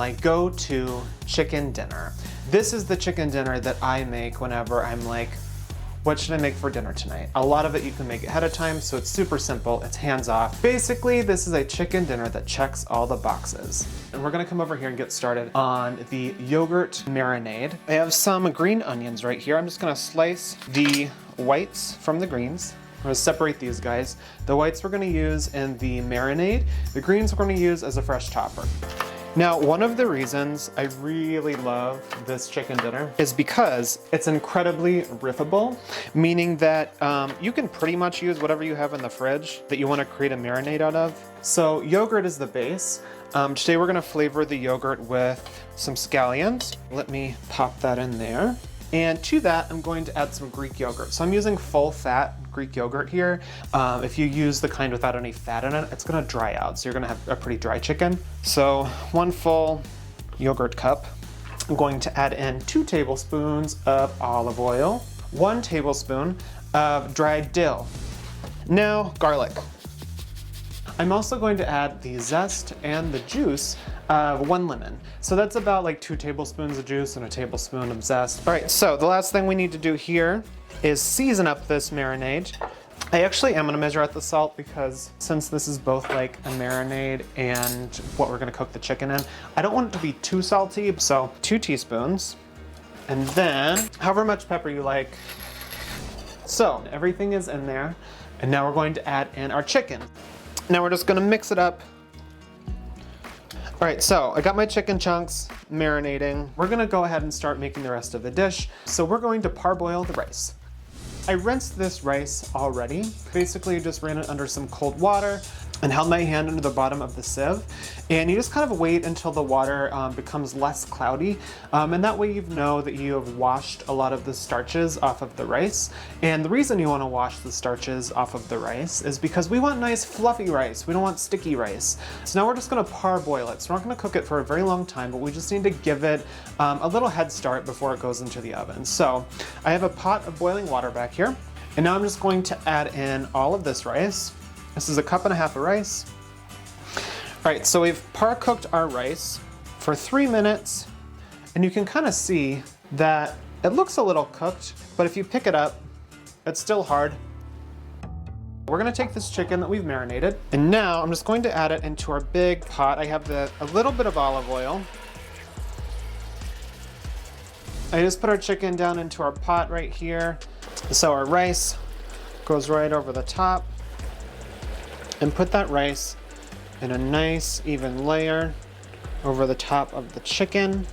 my go-to chicken dinner. This is the chicken dinner that I make whenever I'm like, what should I make for dinner tonight? A lot of it you can make ahead of time, so it's super simple, it's hands off. Basically, this is a chicken dinner that checks all the boxes. And we're gonna come over here and get started on the yogurt marinade. I have some green onions right here. I'm just gonna slice the whites from the greens. I'm gonna separate these guys. The whites we're gonna use in the marinade. The greens we're gonna use as a fresh topper. Now, one of the reasons I really love this chicken dinner is because it's incredibly riffable, meaning that you can pretty much use whatever you have in the fridge that you want to create a marinade out of. So yogurt is the base. Today we're gonna flavor the yogurt with some scallions. Let me pop that in there. And to that, I'm going to add some Greek yogurt. So I'm using full fat Greek yogurt here. If you use the kind without any fat in it, it's gonna dry out. So you're gonna have a pretty dry chicken. So 1 full yogurt cup. I'm going to add in 2 tablespoons of olive oil, 1 tablespoon of dried dill. Now, garlic. I'm also going to add the zest and the juice of 1 lemon. So that's about like 2 tablespoons of juice and a tablespoon of zest. All right, so the last thing we need to do here is season up this marinade. I actually am gonna measure out the salt because since this is both like a marinade and what we're gonna cook the chicken in, I don't want it to be too salty. So 2 teaspoons, and then however much pepper you like. So everything is in there. And now we're going to add in our chicken. Now we're just gonna mix it up. All right, so I got my chicken chunks marinating. We're gonna go ahead and start making the rest of the dish. So we're going to parboil the rice. I rinsed this rice already. Basically, just ran it under some cold water and held my hand under the bottom of the sieve. And you just kind of wait until the water becomes less cloudy. And that way you know that you have washed a lot of the starches off of the rice. And the reason you wanna wash the starches off of the rice is because we want nice fluffy rice. We don't want sticky rice. So now we're just gonna parboil it. So we're not gonna cook it for a very long time, but we just need to give it a little head start before it goes into the oven. So I have a pot of boiling water back here. And now I'm just going to add in all of this rice. This is 1.5 cups of rice. All right, so we've par-cooked our rice for 3 minutes, and you can kind of see that it looks a little cooked, but if you pick it up, it's still hard. We're gonna take this chicken that we've marinated, and now I'm just going to add it into our big pot. I have a little bit of olive oil. I just put our chicken down into our pot right here. So our rice goes right over the top. And put that rice in a nice even layer over the top of the chicken.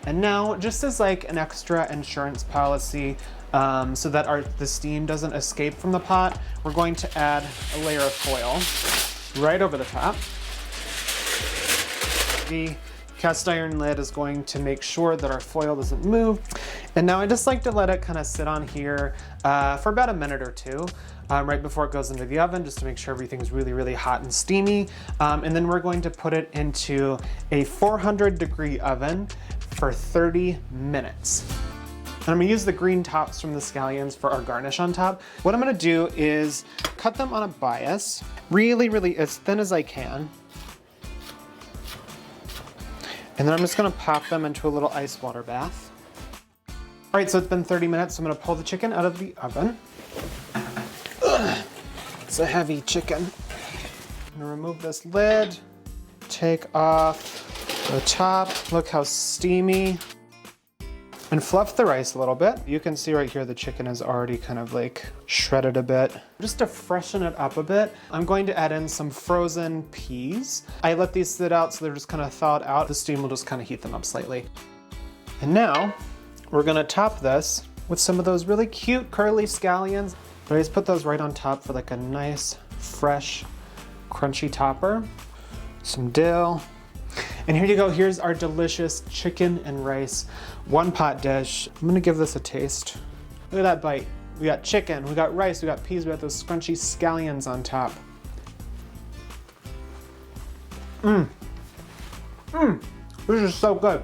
And now, just as like an extra insurance policy, so that the steam doesn't escape from the pot, we're going to add a layer of foil right over the top. The cast iron lid is going to make sure that our foil doesn't move. And now I just like to let it kind of sit on here for about 1 minute or 2. Right before it goes into the oven, just to make sure everything's really, really hot and steamy. And then we're going to put it into a 400-degree oven for 30 minutes. And I'm gonna use the green tops from the scallions for our garnish on top. What I'm gonna do is cut them on a bias, really, really as thin as I can. And then I'm just gonna pop them into a little ice water bath. All right, so it's been 30 minutes, so I'm gonna pull the chicken out of the oven. It's a heavy chicken. I'm gonna remove this lid, take off the top. Look how steamy. And fluff the rice a little bit. You can see right here the chicken is already kind of like shredded a bit. Just to freshen it up a bit, I'm going to add in some frozen peas. I let these sit out so they're just kind of thawed out. The steam will just kind of heat them up slightly. And now we're gonna top this with some of those really cute curly scallions. But I just put those right on top for like a nice, fresh, crunchy topper. Some dill. And here you go, here's our delicious chicken and rice one-pot dish. I'm gonna give this a taste. Look at that bite. We got chicken, we got rice, we got peas, we got those scrunchy scallions on top. This is so good.